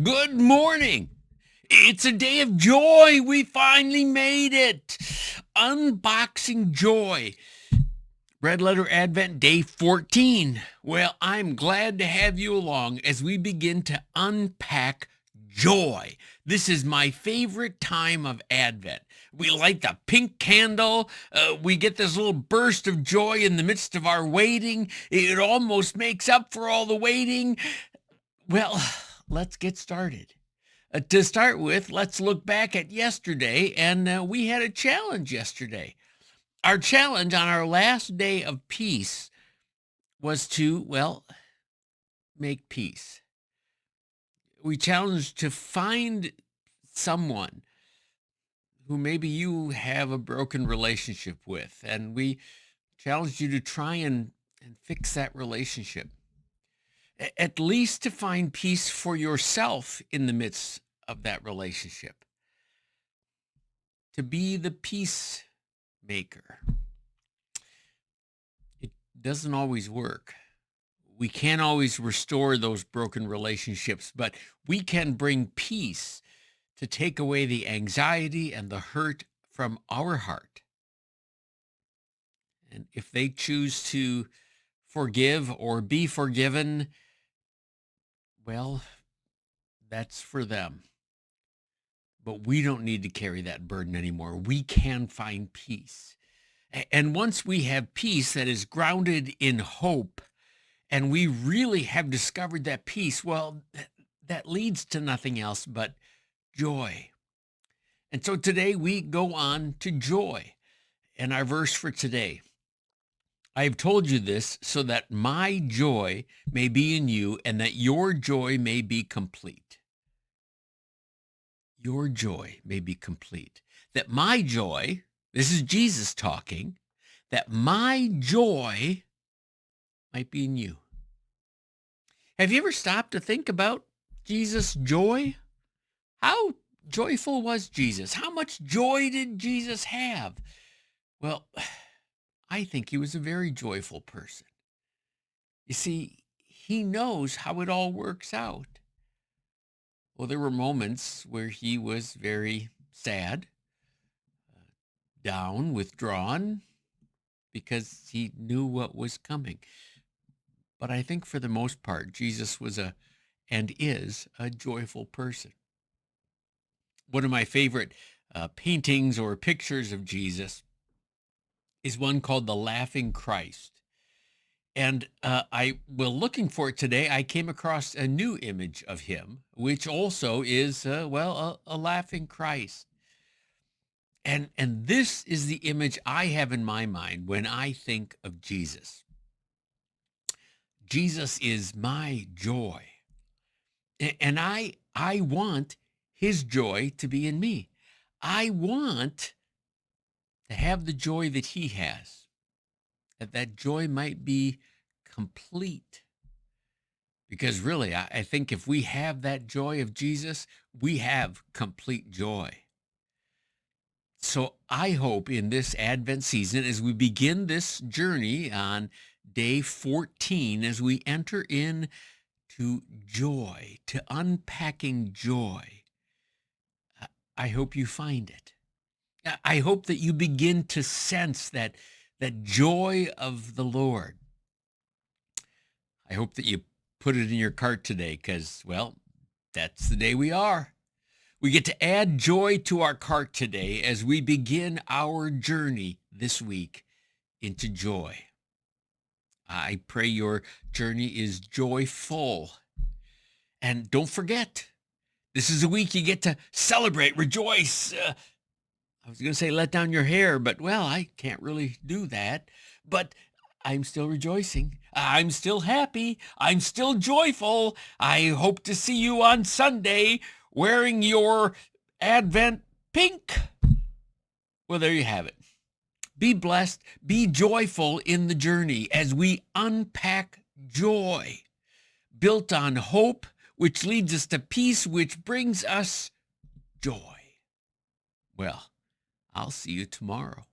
Good morning. It's a day of joy. We finally made it. Unboxing joy. Red Letter Advent Day 14. Well, I'm glad to have you along as we begin to unpack joy. This is my favorite time of Advent. We light the pink candle. We get this little burst of joy in the midst of our waiting. It almost makes up for all the waiting. Well, let's get started. To start with, let's look back at yesterday, and we had a challenge yesterday. Our challenge on our last day of peace was to, well, make peace. We challenged to find someone who maybe you have a broken relationship with, and we challenged you to try and fix that relationship. At least to find peace for yourself in the midst of that relationship, to be the peacemaker. It doesn't always work. We can't always restore those broken relationships, but we can bring peace to take away the anxiety and the hurt from our heart. And if they choose to forgive or be forgiven, well, that's for them. But we don't need to carry that burden anymore. We can find peace. And once we have peace that is grounded in hope, and we really have discovered that peace, well, that leads to nothing else but joy. And so today we go on to joy. And our verse for today, I have told you this so that my joy may be in you and that your joy may be complete. Your joy may be complete. That my joy, this is Jesus talking, that my joy might be in you. Have you ever stopped to think about Jesus' joy? How joyful was Jesus? How much joy did Jesus have? Well, I think he was a very joyful person. You see, he knows how it all works out. Well, there were moments where he was very sad, down, withdrawn, because he knew what was coming. But I think for the most part, Jesus was and is a joyful person. One of my favorite paintings or pictures of Jesus is one called The Laughing Christ. And while looking for it today, I came across a new image of him, which also is, a laughing Christ. And this is the image I have in my mind when I think of Jesus. Jesus is my joy. And I want his joy to be in me. I want to have the joy that he has, that joy might be complete. Because really, I think if we have that joy of Jesus, we have complete joy. So I hope in this Advent season, as we begin this journey on day 14, as we enter in to joy, to unpacking joy, I hope you find it. I hope that you begin to sense that joy of the Lord. I hope that you put it in your cart today because, well, that's the day we are. We get to add joy to our cart today as we begin our journey this week into joy. I pray your journey is joyful. And don't forget, this is a week you get to celebrate, rejoice. I was going to say let down your hair, but well, I can't really do that. But I'm still rejoicing. I'm still happy. I'm still joyful. I hope to see you on Sunday wearing your Advent pink. Well, there you have it. Be blessed. Be joyful in the journey as we unpack joy built on hope, which leads us to peace, which brings us joy. Well, I'll see you tomorrow.